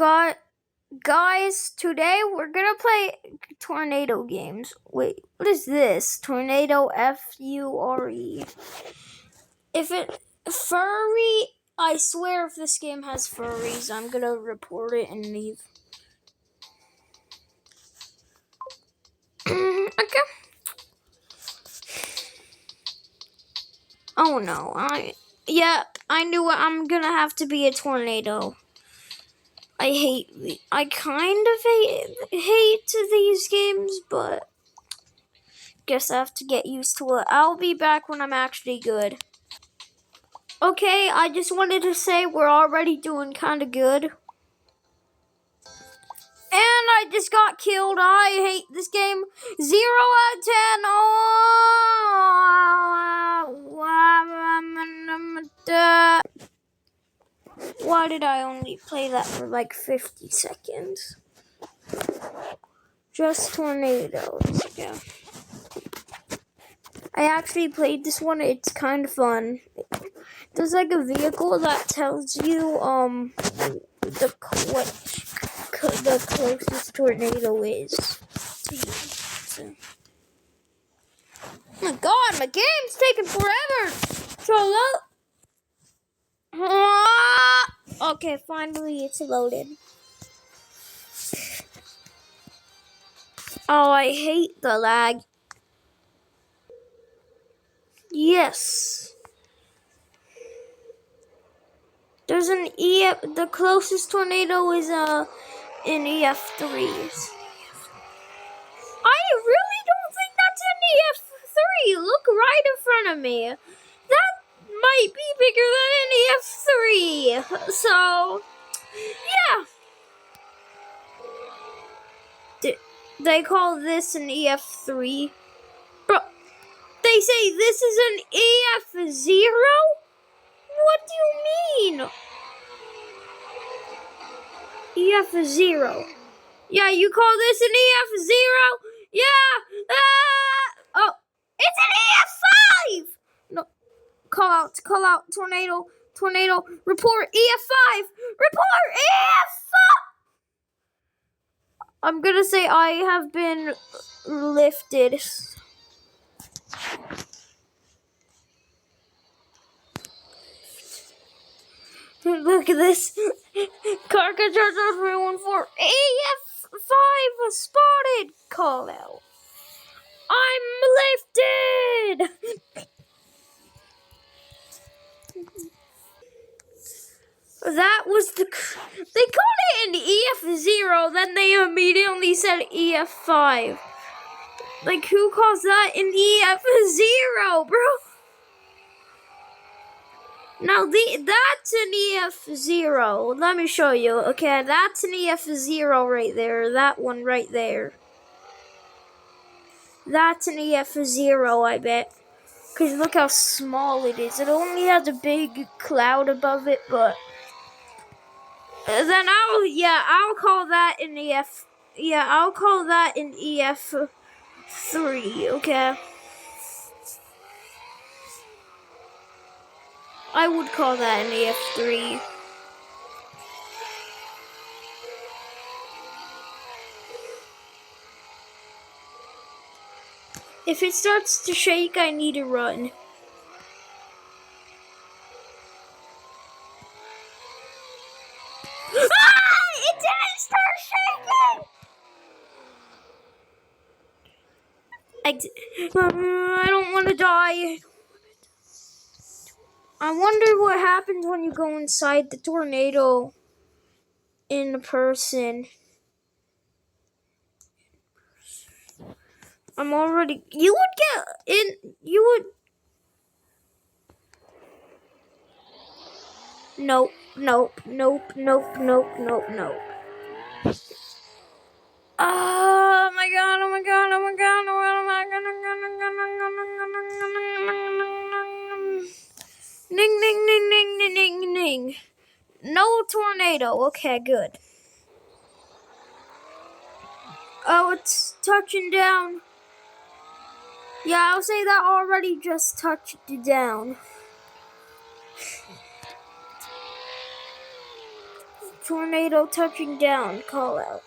got guys, today we're gonna play tornado games. Wait, what is this? Tornado F-U-R-E. If it furry, I swear if this game has furries, I'm gonna report it and leave. Okay. Oh no, I knew it. I'm gonna have to be a tornado. I kind of hate these games, but guess I have to get used to it. I'll be back when I'm actually good. Okay, I just wanted to say we're already doing kind of good. And I just got killed. I hate this game. 0 out of 10. Why did I only play that for like 50 seconds? Just tornadoes. Yeah. I actually played this one. It's kind of fun. There's like a vehicle that tells you the closest tornado is to you. So. Oh my God, my game's taking forever. So okay, finally it's loaded. Oh, I hate the lag. Yes. There's an the closest tornado is an EF3. I really don't think that's an EF3. Look right in front of me. That might be bigger than an EF3. So, yeah. They call this an EF3. Bro, they say this is an EF0? What do you mean? EF0. Yeah, you call this an EF0? Yeah. Oh, it's an EF5. No, call out, tornado, report EF5, report EF5. I'm gonna say I have been lifted. Look at this. Carcatures 314 EF5 spotted. Call out. I'm lifted. That was they called it an EF0, then they immediately said EF5. Like, who calls that an EF0, bro? Now, that's an EF0. Let me show you. Okay, that's an EF0 right there. That one right there. That's an EF0, I bet. Because look how small it is. It only has a big cloud above it, but... Then I'll call that an EF... Yeah, I'll call that an EF3, okay? I would call that an EF3. If it starts to shake, I need to run. It didn't start shaking! I don't want to die. I wonder what happens when you go inside the tornado in person. I'm already... You would get in... You would... Nope. Oh my god. What am I gonna... Ning. No tornado. Okay, good. Oh, it's touching down. Yeah, I'll say that already just touched down. Tornado touching down, call out.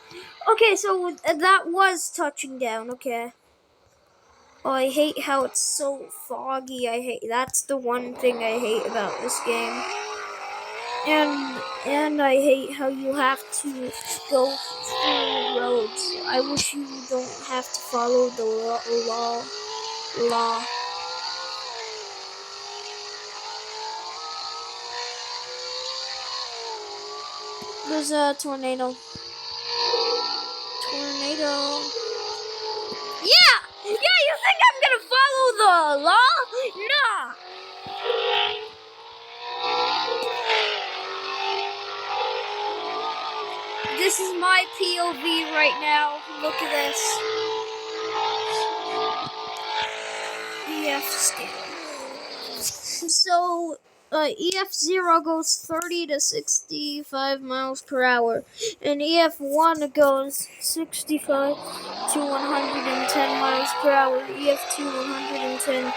Okay, so that was touching down, okay. Oh, I hate how it's so foggy. That's the one thing I hate about this game. And I hate how you have to go through roads. I wish you don't have to follow the law. There's a tornado. Tornado. Yeah! Yeah, you think I'm gonna follow the law? Nah! This is my POV right now. Look at this. EF scale. So, EF0 goes 30 to 65 miles per hour, and EF1 goes 65 to 110 miles per hour, EF2 110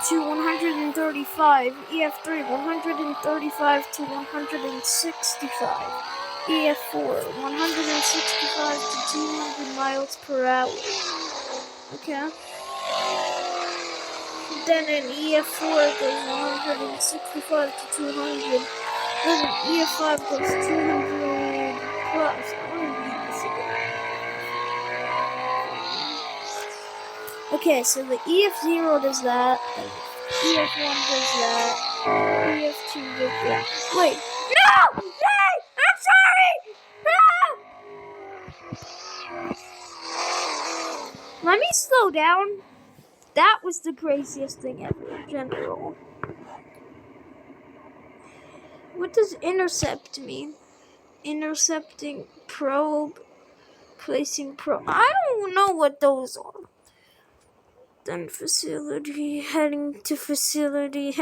to 135, EF3 135 to 165, EF4 165 to 200 miles per hour. Okay. Then an EF4 goes 165 to 200. Then an EF5 goes 200 plus. I want to read this again. Okay, so the EF0 does that. EF1 does that. EF2 does that. Wait. No! Hey! I'm sorry! No! Let me slow down. That was the craziest thing ever in general. What does intercept mean? Intercepting, probe, placing probe. I don't know what those are. Then facility, heading to facility.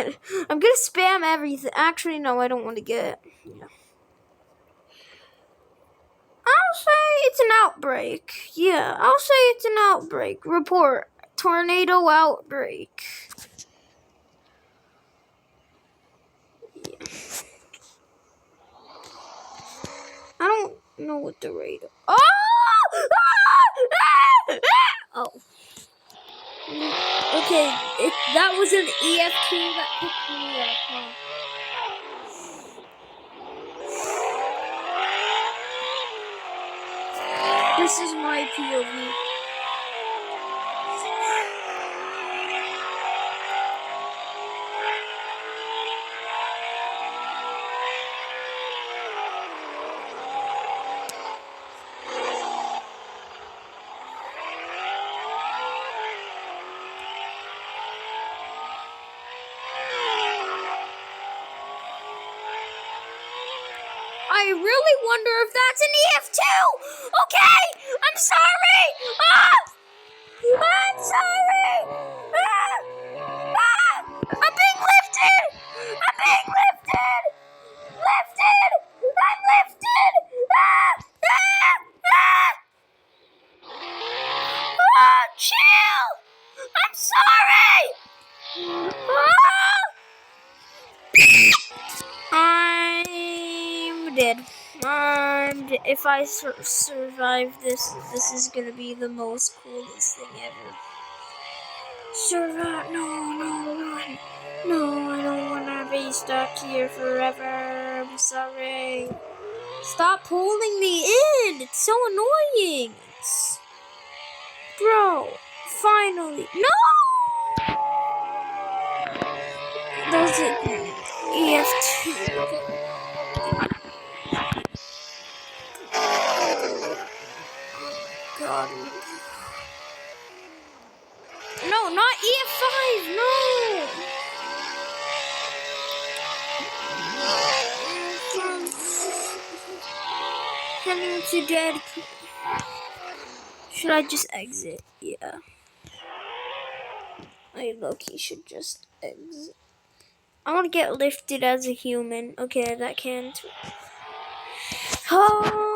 I'm gonna spam everything. Actually, no, I don't want to get. Yeah. I'll say it's an outbreak. Yeah, I'll say it's an outbreak. Report. Tornado outbreak. I don't know what the rate of. Oh! Oh. Okay, that was an EF2 that picked me up, huh? This is my POV. I really wonder if that's an EF2. Okay, I'm sorry. I'm sorry. I'm being lifted. I'm being lifted. Lifted. I'm lifted. Chill. I'm sorry. I'm dead. And if I survive this, this is gonna be the most coolest thing ever. Survive? No, I don't wanna be stuck here forever. I'm sorry. Stop pulling me in. It's so annoying. Bro, finally. No! Does it EF2? God. No, not EF5. No. Heading to dead. Should I just exit? Yeah. I low-key should just exit. I want to get lifted as a human. Okay, that can't. Oh.